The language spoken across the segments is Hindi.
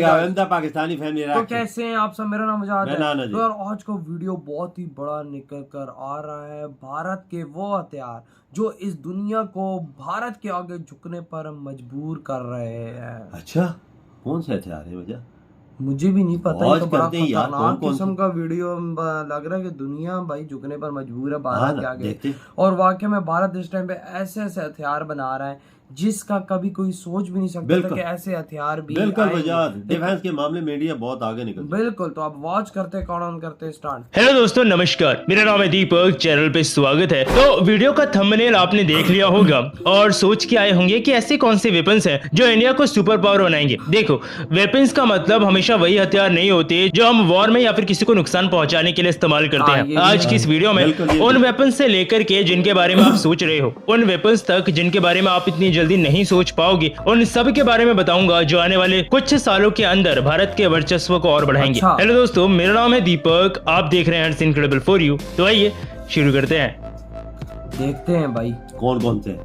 पाकिस्तानी फैमिली। तो कैसे हैं आप सब? मेरा नाम मुजाहिद है। तो यार आज का वीडियो बहुत ही बड़ा निकल कर आ रहा है। भारत के वो हथियार जो इस दुनिया को भारत के आगे झुकने पर मजबूर कर रहे हैं। अच्छा, कौन से हथियार है वजह? मुझे भी नहीं पता। ये तो बड़ा खतरनाक कौन किस्म का वीडियो लग रहा है कि दुनिया भाई झुकने पर मजबूर है भारत के आगे। देखते। और वाकई में भारत इस टाइम पे ऐसे ऐसे हथियार बना रहा है जिसका कभी कोई सोच भी नहीं सकता था कि ऐसे हथियार भी डिफेंस के मामले में इंडिया बहुत आगे निकल। बिल्कुल। तो आप वॉच करते कौन करते स्टार्ट। हेलो दोस्तों, नमस्कार। मेरा नाम है दीपक, चैनल पे स्वागत है। तो वीडियो का थंबनेल आपने देख लिया होगा और सोच के आए होंगे कि ऐसे कौन से वेपन्स हैं जो इंडिया को सुपर पावर बनाएंगे। देखो, वेपन्स का मतलब हमेशा वही हथियार नहीं होते जो हम वॉर में या फिर किसी को नुकसान पहुंचाने के लिए इस्तेमाल करते हैं। आज की इस वीडियो में उन वेपन्स से लेकर के जिनके बारे में आप सोच रहे हो, उन वेपन्स तक जिनके बारे में आप इतनी जल्दी नहीं सोच पाओगे, उन सब के बारे में बताऊंगा जो आने वाले कुछ सालों के अंदर भारत के वर्चस्व को और बढ़ाएंगे। हेलो दोस्तों, मेरा नाम है दीपक, आप देख रहे हैं इनक्रेडिबल फॉर यू। तो आइए शुरू करते हैं। देखते हैं भाई कौन कौन से।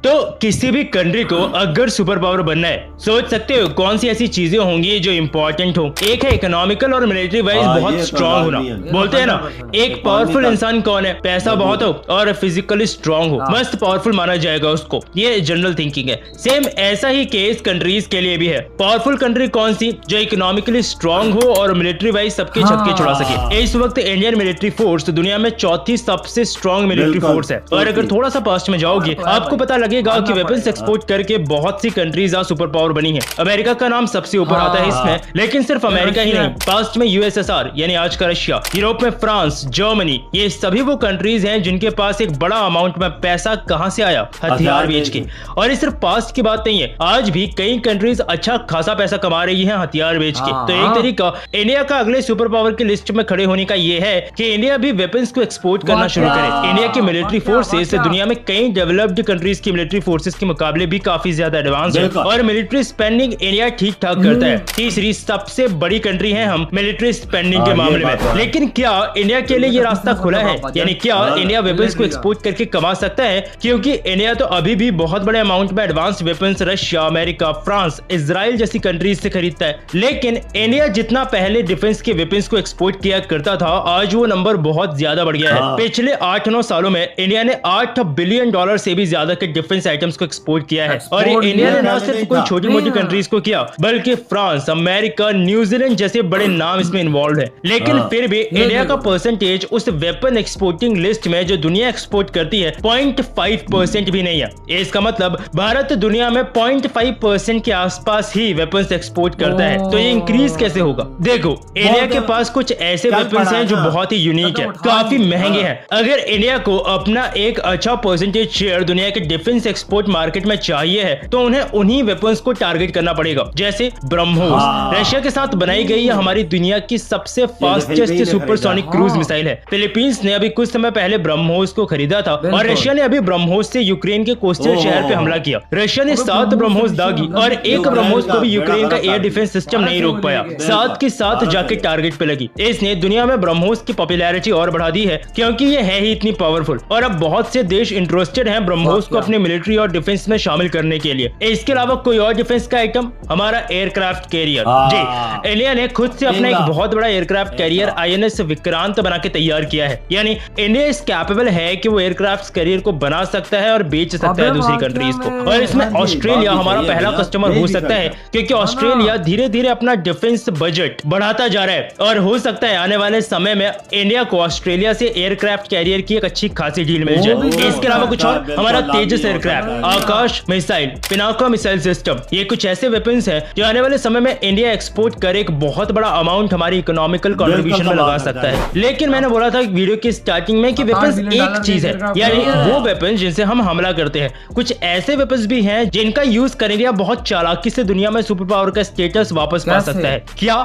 तो किसी भी कंट्री को अगर सुपर पावर बनना है, सोच सकते हो कौन सी ऐसी चीजें होंगी जो इम्पोर्टेंट हो। एक है इकोनॉमिकल और मिलिट्री वाइज बहुत स्ट्रांग होना। बोलते हैं ना, एक पावरफुल इंसान कौन है? पैसा बहुत हो और फिजिकली स्ट्रांग हो, मस्त पावरफुल माना जाएगा उसको। ये जनरल थिंकिंग है। सेम ऐसा ही केस कंट्रीज के लिए भी है। पावरफुल कंट्री कौन सी? जो इकोनॉमिकली स्ट्रांग हो और मिलिट्री वाइज सबके छक्के छुड़ा सके। इस वक्त इंडियन मिलिट्री फोर्स दुनिया में चौथी सबसे स्ट्रांग मिलिट्री फोर्स है। और अगर थोड़ा सा पास्ट में जाओगे, आपको पता लगेगा कि वेपन्स एक्सपोर्ट करके बहुत सी कंट्रीज आज सुपर पावर बनी है। अमेरिका का नाम सबसे ऊपर आता है इसमें, लेकिन सिर्फ अमेरिका ही नहीं, पास्ट में यूएसएसआर यानी आज का रशिया, यूरोप में फ्रांस, जर्मनी, ये सभी वो कंट्रीज हैं जिनके पास एक बड़ा अमाउंट में पैसा कहां से आया? हथियार बेच के। और ये सिर्फ पास्ट की बात नहीं है, आज भी कई कंट्रीज अच्छा खासा पैसा कमा रही है हथियार बेच के। तो एक तरीका इंडिया का अगले सुपर पावर की लिस्ट में खड़े होने का ये है कि इंडिया भी वेपन्स को एक्सपोर्ट करना शुरू करे। इंडिया की मिलिट्री फोर्सेस दुनिया में कई डेवलप्ड कंट्रीज की मिलिट्री फोर्सेस के मुकाबले भी काफी ज्यादा एडवांस है और मिलिट्री स्पेंडिंग इंडिया ठीक ठाक करता है। तीसरी सबसे बड़ी कंट्री है हम मिलिट्री स्पेंडिंग के मामले में। लेकिन क्या इंडिया के लिए ये रास्ता खुला है? यानी क्या इंडिया वेपन्स को एक्सपोर्ट करके कमा सकता है? क्योंकि इंडिया तो अभी भी बहुत बड़े अमाउंट में advance weapons Russia, America, France, Israel जैसी कंट्रीज से खरीदता है। लेकिन इंडिया जितना पहले डिफेंस के वेपन्स को एक्सपोर्ट किया करता था, आज वो नंबर बहुत ज्यादा बढ़ गया है। पिछले 8-9 सालों में इंडिया ने $8 बिलियन से भी ज्यादा के डिफेंस आइटम्स को एक्सपोर्ट किया है। और इंडिया ने ना सिर्फ कोई छोटी मोटी कंट्रीज को किया, बल्कि फ्रांस, अमेरिका, न्यूजीलैंड जैसे बड़े नाम इसमें इन्वॉल्व है। लेकिन फिर भी इंडिया का परसेंटेज उस वेपन एक्सपोर्टिंग लिस्ट में जो दुनिया एक्सपोर्ट करती है 0.5% भी नहीं है। इसका मतलब भारत दुनिया में 0.5% के आसपास ही वेपन्स एक्सपोर्ट करता है। तो ये इंक्रीज कैसे होगा? देखो, इंडिया के पास कुछ ऐसे वेपन्स हैं जो बहुत ही यूनिक है, काफी महंगे हैं। अगर इंडिया को अपना एक अच्छा परसेंटेज शेयर दुनिया के डिफेंस एक्सपोर्ट मार्केट में चाहिए है तो उन्हें उन्हीं वेपन्स को टारगेट करना पड़ेगा। जैसे ब्रह्मोस रशिया के साथ बनाई गई हमारी दुनिया की सबसे फास्टेस्ट सुपरसोनिक क्रूज मिसाइल है। फिलीपींस ने अभी कुछ समय पहले ब्रह्मोस को खरीदा था और रशिया ने अभी ब्रह्मोस से यूक्रेन के कोस्टल शहर पे हमला किया। रशिया ने 7 ब्रह्मोस दागी और एक ब्रह्मोस को भी यूक्रेन का एयर डिफेंस सिस्टम नहीं रोक पाया। साथ के साथ जाके टारगेट पे लगी। इसने दुनिया में ब्रह्मोस की पॉपुलैरिटी और बढ़ा दी है क्योंकि ये है ही इतनी पावरफुल। और अब बहुत से देश इंटरेस्टेड हैं ब्रह्मोस को अपने मिलिट्री और डिफेंस में शामिल करने के लिए। इसके अलावा कोई और डिफेंस का आइटम, हमारा एयरक्राफ्ट कैरियर। जी, इंडिया ने खुद से अपना एक बहुत बड़ा एयरक्राफ्ट कैरियर INS विक्रांत बना के तैयार किया है। यानी इंडिया इस कैपेबल है कि वो एयरक्राफ्ट कैरियर को बना सकता है और बेच सकता है दूसरी कंट्रीज को। और इसमें ऑस्ट्रेलिया हमारा पहला कस्टमर हो सकता है क्योंकि ऑस्ट्रेलिया धीरे धीरे अपना डिफेंस बजट बढ़ाता जा रहा है और हो सकता है आने वाले समय में इंडिया को ऑस्ट्रेलिया से एयरक्राफ्ट कैरियर की एक अच्छी खासी डील मिल जाए। इसके अलावा कुछ और, हमारा तेजस एयरक्राफ्ट, आकाश मिसाइल, पिनाका मिसाइल सिस्टम, ये कुछ ऐसे वेपन्स हैं जो आने वाले समय में इंडिया एक्सपोर्ट कर एक बहुत बड़ा अमाउंट हमारी इकोनॉमिकल कंट्रीब्यूशन में लगा सकता है। लेकिन मैंने बोला था वीडियो की स्टार्टिंग में कि वेपन्स एक चीज है, यानी वो वेपन्स जिनसे हम हमला करते हैं। कुछ ऐसे वेपन्स भी हैं जिनका यूज कर इंडिया बहुत चालाकी से दुनिया में सुपर पावर का स्टेटस वापस पा सकता है। क्या?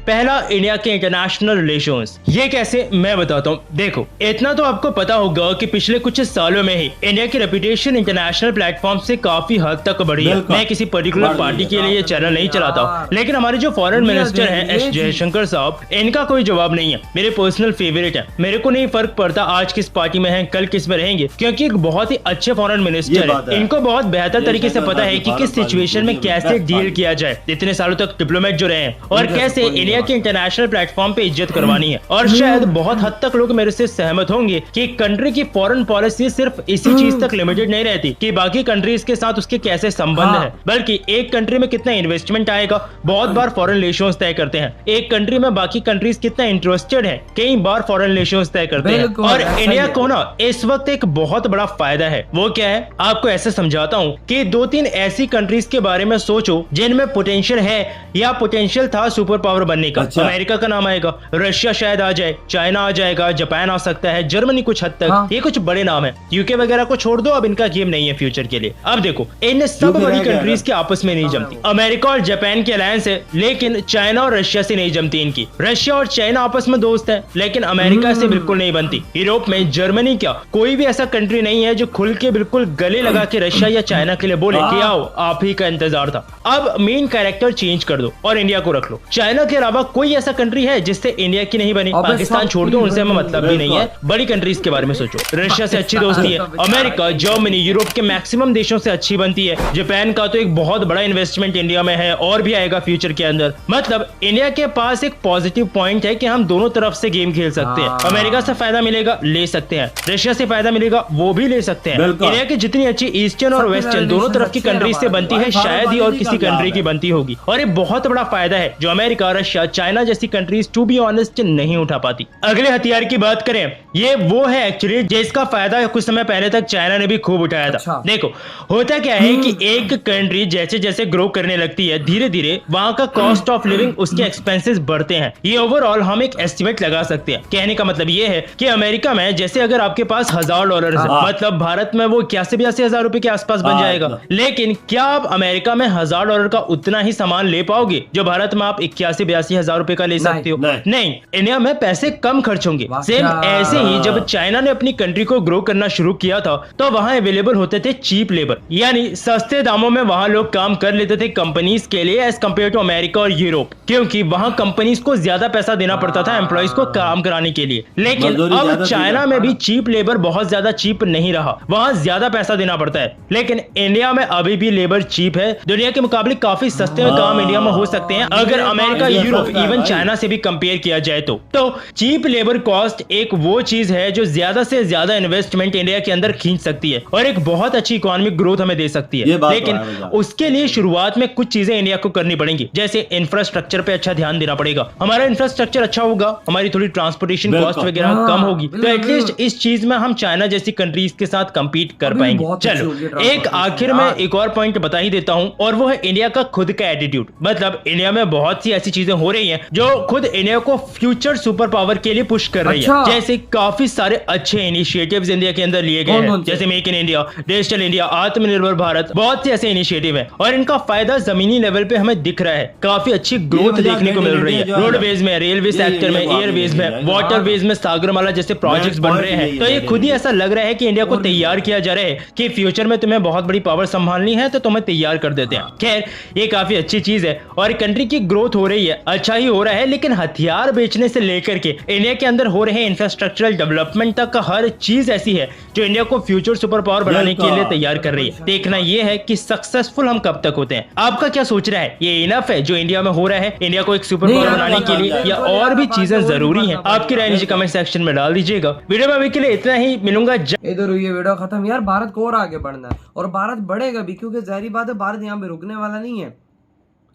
पहला, इंडिया के इंटरनेशनल रिलेशंस। ये कैसे, मैं बताता हूँ। देखो, इतना तो आपको पता होगा कि पिछले कुछ सालों में ही इंडिया की रेपुटेशन इंटरनेशनल इंटरनेशनल प्लेटफॉर्म से काफी हद तक बढ़ी है। मैं किसी पर्टिकुलर पार्टी के लिए ये चैनल नहीं चलाता हूँ, लेकिन हमारे जो फॉरेन मिनिस्टर हैं एस जयशंकर साहब, इनका कोई जवाब नहीं है। मेरे पर्सनल फेवरेट है। मेरे को नहीं फर्क पड़ता आज किस पार्टी में हैं, कल किस में रहेंगे, क्योंकि एक बहुत ही अच्छे फॉरेन मिनिस्टर है। इनको बहुत बेहतर तरीके से पता है कि किस सिचुएशन में कैसे डील किया जाए, इतने सालों तक डिप्लोमेट जो रहे हैं, और कैसे इंडिया के इंटरनेशनल प्लेटफॉर्म पे इज्जत करवानी है। और शायद बहुत हद तक लोग मेरे से सहमत होंगे कि कंट्री की फॉरेन पॉलिसी सिर्फ इसी चीज तक लिमिटेड नहीं रहती कि बाकी कंट्रीज के साथ उसके कैसे संबंध है, बल्कि एक कंट्री में कितना इन्वेस्टमेंट आएगा, बहुत बार फॉरेन रिलेशंस तय करते हैं। एक कंट्री में बाकी कंट्रीज कितना इंटरेस्टेड है, कई बार फॉरेन रिलेशंस तय करते हैं। और इंडिया को ना इस वक्त एक बहुत बड़ा फायदा है। वो क्या है, आपको ऐसे समझाता हूँ कि 2-3 ऐसी कंट्रीज के बारे में सोचो जिनमें पोटेंशियल है या पोटेंशियल था सुपर पावर बनने का। अमेरिका का नाम आएगा, रशिया शायद आ जाए, चाइना आ जाएगा, जापान आ सकता है, जर्मनी कुछ हद तक, ये कुछ बड़े नाम है। यूके वगैरह को छोड़ दो, अब इनका गेम नहीं है फ्यूचर के लिए। अब देखो, इन सब बड़ी कंट्रीज के आपस में नहीं जमती। अमेरिका और जापान की अलायंस है, लेकिन चाइना और रशिया से नहीं जमती इनकी। रशिया और चाइना आपस में दोस्त है, लेकिन अमेरिका से बिल्कुल नहीं बनती। यूरोप में जर्मनी क्या, कोई भी ऐसा कंट्री नहीं है जो खुल के बिल्कुल गले लगा के रशिया या चाइना के लिए बोले कि आओ, आप ही का इंतजार था। अब मेन कैरेक्टर चेंज कर दो और इंडिया को रख लो। चाइना के अलावा कोई ऐसा कंट्री है जिससे इंडिया की नहीं बनी? पाकिस्तान छोड़ दो, उनसे हमें मतलब भी नहीं है। बड़ी कंट्रीज के बारे में सोचो, रशिया से अच्छी दोस्ती है, अमेरिका, जर्मनी, यूरोप के मैक्सिमम देशों से अच्छी बनती है। जापान का तो एक बहुत बड़ा इन्वेस्टमेंट इंडिया में है और भी आएगा फ्यूचर के अंदर। मतलब इंडिया के पास एक पॉजिटिव पॉइंट है कि हम दोनों तरफ से गेम खेल सकते हैं। अमेरिका से फायदा मिलेगा, ले सकते हैं, रशिया से फायदा मिलेगा, वो भी ले सकते हैं। इंडिया की जितनी अच्छी ईस्टर्न और वेस्टर्न दोनों तरफ की कंट्रीज से बनती है, शायद ही और किसी कंट्री की बनती होगी। और एक बहुत बड़ा फायदा है जो अमेरिका, रशिया, चाइना जैसी कंट्रीज टू बी ऑनेस्ट नहीं उठा पाती। अगले हथियार की बात करें, ये वो है एक्चुअली जिसका फायदा कुछ समय पहले तक चाइना ने भी खूब उठाया था। देखो, होता क्या है कि एक कंट्री जैसे जैसे ग्रो करने लगती है, धीरे धीरे वहां का कॉस्ट ऑफ लिविंग, उसके एक्सपेंसेस बढ़ते हैं। ये ओवरऑल हम एक एस्टिमेट लगा सकते हैं। कहने का मतलब ये है कि अमेरिका में जैसे अगर आपके पास $1000 है, मतलब भारत में वो 81-82 रुपए के आसपास बन जाएगा। लेकिन क्या आप अमेरिका में $1000 का उतना ही सामान ले पाओगे जो भारत में आप 81-82 हजार रुपए का ले सकते हो? नहीं, इंडिया में पैसे कम खर्च होंगे। सेम ऐसे ही जब चाइना ने अपनी कंट्री को ग्रो करना शुरू किया था, तो वहां अवेलेबल होते थे चीप लेबर, यानी सस्ते दामों में वहां लोग काम कर लेते थे कंपनीज के लिए एज कम्पेयर टू अमेरिका और यूरोप, क्योंकि वहां कंपनीज को ज्यादा पैसा देना पड़ता था एम्प्लॉइज को काम कराने के लिए। लेकिन अब चाइना में भी चीप लेबर बहुत ज्यादा चीप नहीं रहा, वहां ज्यादा पैसा देना पड़ता है। लेकिन इंडिया में अभी भी लेबर चीप है, दुनिया के मुकाबले काफी सस्ते में काम इंडिया में हो सकते हैं अगर अमेरिका, यूरोप, इवन चाइना से भी कंपेयर किया जाए तो चीप लेबर कॉस्ट एक वो चीज है जो ज्यादा से ज्यादा इन्वेस्टमेंट इंडिया के अंदर खींच सकती है और एक बहुत अच्छी इकोनॉमिक ग्रोथ हमें दे सकती है। लेकिन उसके लिए शुरुआत में कुछ चीजें इंडिया को करनी पड़ेंगी, जैसे इंफ्रास्ट्रक्चर पे अच्छा ध्यान देना पड़ेगा। हमारा इंफ्रास्ट्रक्चर अच्छा होगा, हमारी थोड़ी ट्रांसपोर्टेशन कॉस्ट वगैरह कम होगी, तो एटलीस्ट इस चीज में हम चाइना जैसी कंट्रीज के साथ कंपीट कर पाएंगे। चलो, एक आखिर में एक और पॉइंट बता ही देता हूं, और वो है इंडिया का खुद का एटीट्यूड। मतलब इंडिया में बहुत सी ऐसी चीजें हो रही हैं जो खुद इंडिया को फ्यूचर सुपर पावर के लिए पुश कर रही है। जैसे काफी सारे अच्छे इनिशिएटिव्स इंडिया के अंदर लिए गए हैं, जैसे make in India, digital India, आत्मनिर्भर भारत, बहुत से ऐसे इनिशिएटिव हैं और इनका फायदा जमीनी लेवल पे हमें दिख रहा है। काफी अच्छी ग्रोथ देखने को मिल रही है, रोडवेज में, रेलवे सेक्टर में, एयरवेज में, वाटरवेज में, सागरमाला जैसे प्रोजेक्ट्स बन रहे हैं। तो ये खुद ही ऐसा लग रहा है कि इंडिया को तैयार किया जा रहा है कि फ्यूचर में तुम्हें बहुत बड़ी पावर संभालनी है तो तुम्हें तैयार कर देते हैं। खैर, ये काफी अच्छी चीज है और कंट्री की ग्रोथ हो रही है, अच्छा ही हो रहा है। लेकिन हथियार बेचने से लेकर के इंडिया के अंदर हो रहे इंफ्रास्ट्रक्चरल डेवलपमेंट तक का हर चीज ऐसी है जो इंडिया को फ्यूचर सुपर पावर बनाने के लिए तैयार कर रही है। देखना यह है कि सक्सेसफुल हम कब तक होते हैं। आपका क्या सोच रहा है, ये इनफ है जो इंडिया में हो रहा है इंडिया को एक सुपर पावर बनाने के लिए, या और भी चीजें जरूरी हैं? आपकी राय नीचे कमेंट सेक्शन में डाल दीजिएगा। वीडियो में अभी के लिए इतना ही, मिलूंगा। इधर हुई है वीडियो खत्म। यार, भारत को और आगे बढ़ना है और भारत बढ़ेगा भी, क्योंकि जाहिर बात है भारत यहाँ पे रुकने वाला नहीं है।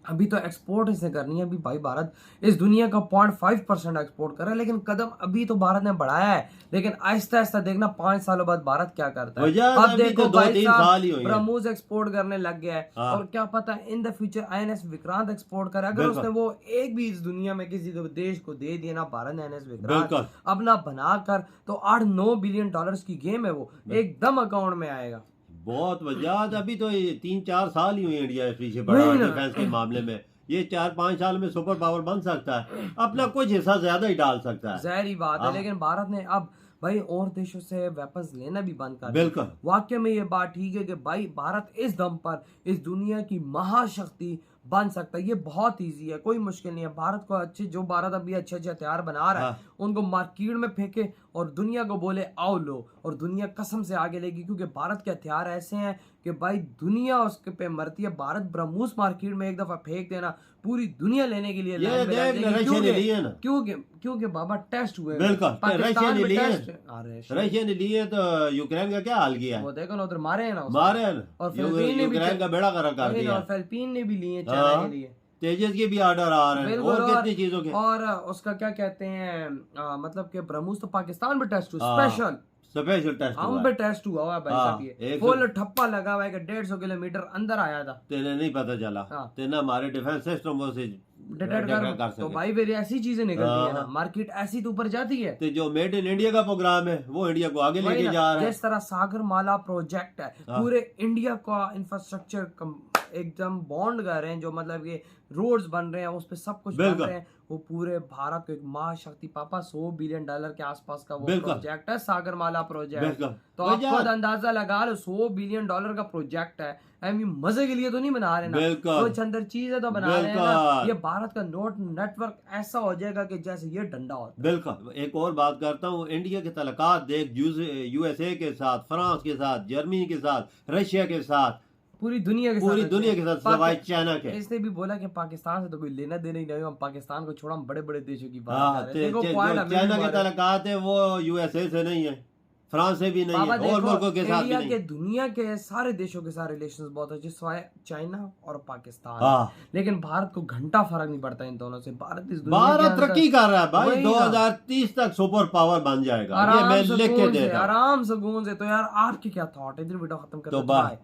अभी तो एक्सपोर्ट इसे करनी है। अभी भाई भारत इस दुनिया का 0.5% एक्सपोर्ट कर रहा है, लेकिन कदम अभी तो भारत ने बढ़ाया है, लेकिन आहिस्ता आहिस्ता देखना 5 सालों बाद भारत क्या करता है। अब देखो भाई साहब ब्रह्मोस एक्सपोर्ट करने लग गया है और क्या पता in the future INS Vikrant export करे। अगर उसने वो एक भी इस दुनिया में किसी देश को दे दिया ना, भारत ने INS विक्रांत अपना बनाकर, तो $8-9 बिलियन की गेम है, वो एकदम अकाउंट में आएगा। बहुत बढ़िया। अभी तो 3-4 साल ही हुए इंडिया से बड़ा डिफेंस के मामले में। ये 4-5 साल में सुपर पावर बन सकता है, अपना कुछ हिस्सा ज्यादा ही डाल सकता है, जाहिर बात है। लेकिन भारत ने अब भाई और देशों से वेपन्स लेना भी बंद कर दें। बिल्कुल वाकई में ये बात ठीक है कि भाई भारत इस दम पर इस दुनिया की महाशक्ति बन सकता है। ये बहुत इजी है, कोई मुश्किल नहीं है। भारत को अच्छे जो भारत अभी अच्छे अच्छे हथियार बना रहा है उनको मार्केट में फेंके और दुनिया को बोले आओ लो, और दुनिया कसम से आगे लेगी, क्योंकि भारत के हथियार ऐसे हैं कि भाई दुनिया उसके पे मरती है। भारत ब्रह्मोस मार्केट में एक दफा फेंक देना पूरी दुनिया लेने के लिए ये लाइन में लग देख जाएगी। रशिया ने लिए ना, क्योंकि बाबा टेस्ट हुए बिल्कुल रशिया ने लिए, अरे रशिया ने लिए तो यूक्रेन का क्या हाल किया है, वो देखो ना उधर मारे हैं ना उसको। मारे हैं ना, और फिलीपीन ने भी यूक्रेन का बेड़ा गर्क कर दिया, और फिलीपीन ने भी लिए चाइना के लिए। तेजस के भी ऑर्डर आ रहे हैं बिल्कुल, और कितनी चीजों के, और उसका क्या कहते हैं मतलब कि ब्रह्मोस तो पाकिस्तान में टेस्ट हुआ स्पेशल, स्पेशल टेस्ट हम हुआ पे टेस्ट हुआ है भाई साहब। ये एक फुल ठप्पा लगा हुआ है कि 150 किलोमीटर अंदर आया था, तेरे नहीं पता चला, तेना हमारे डिफेंस सिस्टम से डिटेक्ट कर तो भाई फिर ऐसी चीजें निकलती है ना, मार्केट ऐसी तो ऊपर जाती है। तो जो मेड इन इंडिया का प्रोग्राम है वो इंडिया को आगे लेके जा रहा है। जिस तरह सागरमाला प्रोजेक्ट है पूरे इंडिया का इंफ्रास्ट्रक्चर एकदम बॉन्ड कर रहे हैं, जो मतलब ये रोड्स बन रहे हैं उस पे सब कुछ बन रहे हैं, वो पूरे भारत को एक महाशक्ति पापा $100 बिलियन के आसपास का वो प्रोजेक्ट है सागरमाला प्रोजेक्ट। तो आप खुद अंदाजा लगा लो $100 बिलियन का प्रोजेक्ट है, मजे के लिए तो नहीं बना रहे ना, कुछ अंदर चीज है तो बना रहे हैं ना। ये भारत का नोट नेटवर्क ऐसा हो जाएगा कि जैसे ये डंडा होता है। बिल्कुल एक और बात करता हूँ, इंडिया के तलकात देख, यूएसए के साथ, फ्रांस के साथ, जर्मनी के साथ, रशिया के साथ, पूरी दुनिया के साथ सवाई चाइना के। इसने भी बोला कि पाकिस्तान से तो कोई लेना देना ही नहीं, हम पाकिस्तान को छोड़ा, हम बड़े बड़े देशों की बात कर रहे हैं। चाइना के तलकात है वो यूएसए से नहीं है, फ्रांस से भी नहीं है, और मुल्कों के साथ भी नहीं। दुनिया के सारे देशों के साथ रिलेशंस बहुत अच्छे, सिवाय चाइना और पाकिस्तान। लेकिन भारत को घंटा फर्क नहीं पड़ता इन दोनों से। भारत तरक्की कर रहा है भाई, 2030 तक सुपर पावर बन जाएगा, ये मैं लिख के दे रहा हूं आराम सुकून से। तो यार आपके क्या थॉट है, इधर वीडियो खत्म कर दो।